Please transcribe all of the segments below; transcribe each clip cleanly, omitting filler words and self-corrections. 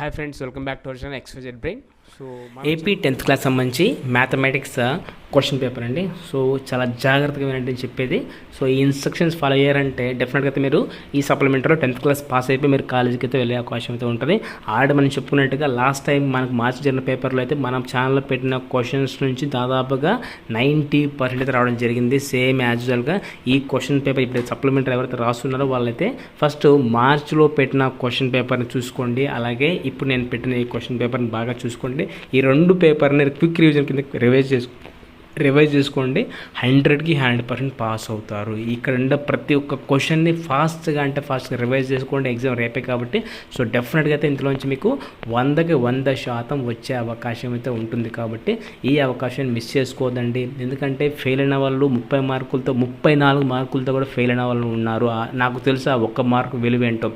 Hi friends, welcome back to our channel XYZ brain. So AP 10th class సంబంధించి mathematics question paper అండి. So చాలా జాగ్రత్తగా వినండి చెప్పేది. సో ఈ ఇన్స్ట్రక్షన్స్ ఫాలో అయ్యారంటే డెఫినెట్గా అయితే మీరు ఈ సప్లిమెంటరీలో 10th క్లాస్ పాస్ అయిపోయి మీరు కాలేజీకి అయితే వెళ్ళే అవకాశం అయితే ఉంటుంది. ఆల్రెడీ మనం చెప్పుకున్నట్టుగా లాస్ట్ టైం మనకు మార్చి జరిగిన పేపర్లో అయితే మనం ఛానల్లో పెట్టిన క్వశ్చన్స్ నుంచి దాదాపుగా 90% అయితే రావడం జరిగింది. సేమ్ యాజ్ యూజువల్గా ఈ క్వశ్చన్ పేపర్ ఇప్పుడు సప్లిమెంటరీ ఎవరైతే రాస్తున్నారో వాళ్ళైతే ఫస్ట్ మార్చ్లో పెట్టిన క్వశ్చన్ పేపర్ని చూసుకోండి. అలాగే ఇప్పుడు నేను పెట్టిన ఈ క్వశ్చన్ పేపర్ని బాగా చూసుకోండి. ఈ రెండు పేపర్ని క్విక్ రివిజన్ కింద రివైజ్ చేసుకోండి. 100కి 100% పాస్ అవుతారు. ఇక్కడ ఉండే ప్రతి ఒక్క క్వశ్చన్ని ఫాస్ట్గా రివైజ్ చేసుకోండి. ఎగ్జామ్ రేపే కాబట్టి సో డెఫినెట్గా అయితే ఇందులోంచి మీకు 100కి 100% వచ్చే అవకాశం అయితే ఉంటుంది. కాబట్టి ఈ అవకాశాన్ని మిస్ చేసుకోవద్దండి. ఎందుకంటే ఫెయిల్ అయిన వాళ్ళు 30 మార్కులతో 34 మార్కులతో కూడా ఫెయిల్ అయిన వాళ్ళు ఉన్నారు. నాకు తెలుసు ఆ ఒక్క మార్కు విలువేంటో.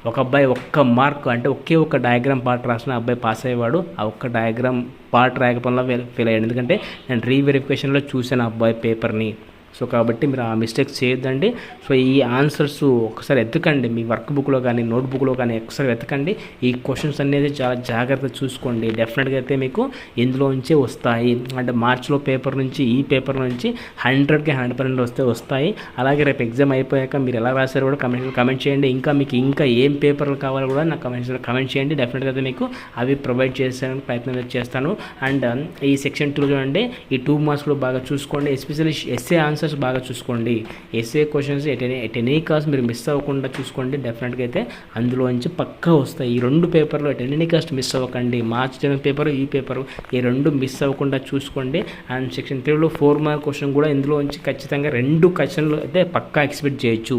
ఒక అబ్బాయి ఒక్క మార్క్ అంటే ఒకే ఒక్క డయాగ్రామ్ పార్ట్ రాసిన అబ్బాయి పాస్ అయ్యేవాడు. ఆ ఒక్క డయాగ్రామ్ పార్ట్ రాయకపోవడంలో ఫెయిల్ అయ్యాడు. ఎందుకంటే నేను రీవెరిఫికేషన్లో చూశాను అబ్బాయి పేపర్ని. సో కాబట్టి మీరు ఆ మిస్టేక్స్ చేయొద్దండి. సో ఈ ఆన్సర్స్ ఒకసారి వెతకండి, మీ వర్క్ బుక్లో కానీ నోట్బుక్లో కానీ ఒకసారి వెతకండి. ఈ క్వశ్చన్స్ అనేది చాలా జాగ్రత్తగా చూసుకోండి. డెఫినెట్గా అయితే మీకు ఇందులోంచే వస్తాయి. అంటే మార్చ్లో పేపర్ నుంచి ఈ పేపర్ నుంచి 100కి 100% వస్తాయి. అలాగే రేపు ఎగ్జామ్ అయిపోయాక మీరు ఎలా రాశారో కూడా కమెంట్ చేయండి. మీకు ఇంకా ఏం పేపర్లు కావాలో కూడా నాకు కమెంట్ చేయండి. డెఫినెట్గా అయితే మీకు అవి ప్రొవైడ్ చేసేందుకు ప్రయత్నం చేస్తాను. అండ్ ఈ సెక్షన్ 2 చూడండి, ఈ 2 మార్క్స్ కూడా బాగా చూసుకోండి. ఎస్పెషల్లీ ఎస్ఏ ఆన్సర్స్ బాగా చూసుకోండి. SA questions at any cost మీరు మిస్ అవ్వకుండా చూసుకోండి. డెఫినెట్గా అయితే అందులోంచి పక్కా వస్తాయి. ఈ 2 పేపర్లో ఎట్ ఎనీ కాస్ట్ మిస్ అవ్వకండి. మార్చ్ జరిగిన పేపరు ఈ పేపరు ఈ 2 మిస్ అవ్వకుండా చూసుకోండి. అండ్ సెక్షన్ 3లో 4 మార్క్ క్వశ్చన్ కూడా ఇందులోంచి ఖచ్చితంగా 2 క్వశ్చన్లు అయితే పక్కా ఎక్స్పెక్ట్ చేయొచ్చు.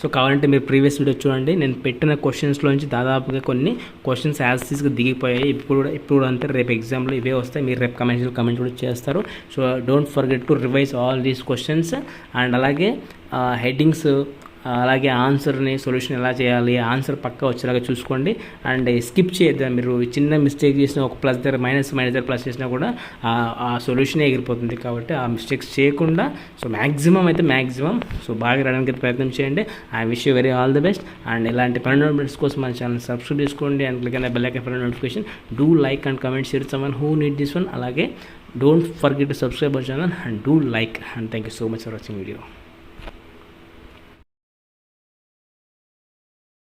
సో కావాలంటే మీరు ప్రీవియస్ వీడియో చూడండి. నేను పెట్టిన క్వశ్చన్స్లోంచి దాదాపుగా కొన్ని క్వశ్చన్స్ యాజ్గా దిగిపోయాయి. ఇప్పుడు అంటే రేపు ఎగ్జామ్లో ఇవే వస్తాయి. మీరు రేపు కమెంట్ కూడా చేస్తారు. So don't forget to revise all these questions. And అలాగే హెడ్డింగ్స్ అలాగే ఆన్సర్ని సొల్యూషన్ ఎలా చేయాలి, ఆన్సర్ పక్కా వచ్చేలాగా చూసుకోండి. అండ్ స్కిప్ చేయొద్దు. మీరు చిన్న మిస్టేక్ చేసిన ఒక ప్లస్ దగ్గర మైనస్ దగ్గర ప్లస్ చేసినా కూడా ఆ సొల్యూషనే ఎగిరిపోతుంది. కాబట్టి ఆ మిస్టేక్స్ చేయకుండా సో మ్యాక్సిమం సో బాగా రావడానికి ప్రయత్నం చేయండి. I wish you very all the best. And ఇలాంటి నోటిఫికేషన్స్ కోసం మన ఛానల్ సబ్స్క్రైబ్ చేసుకోండి. అండ్ క్లిక్ అయిన bell icon for notification. Do like and comment share someone who need this one. అలాగే don't forget to subscribe our channel and do like. And thank you so much for watching video.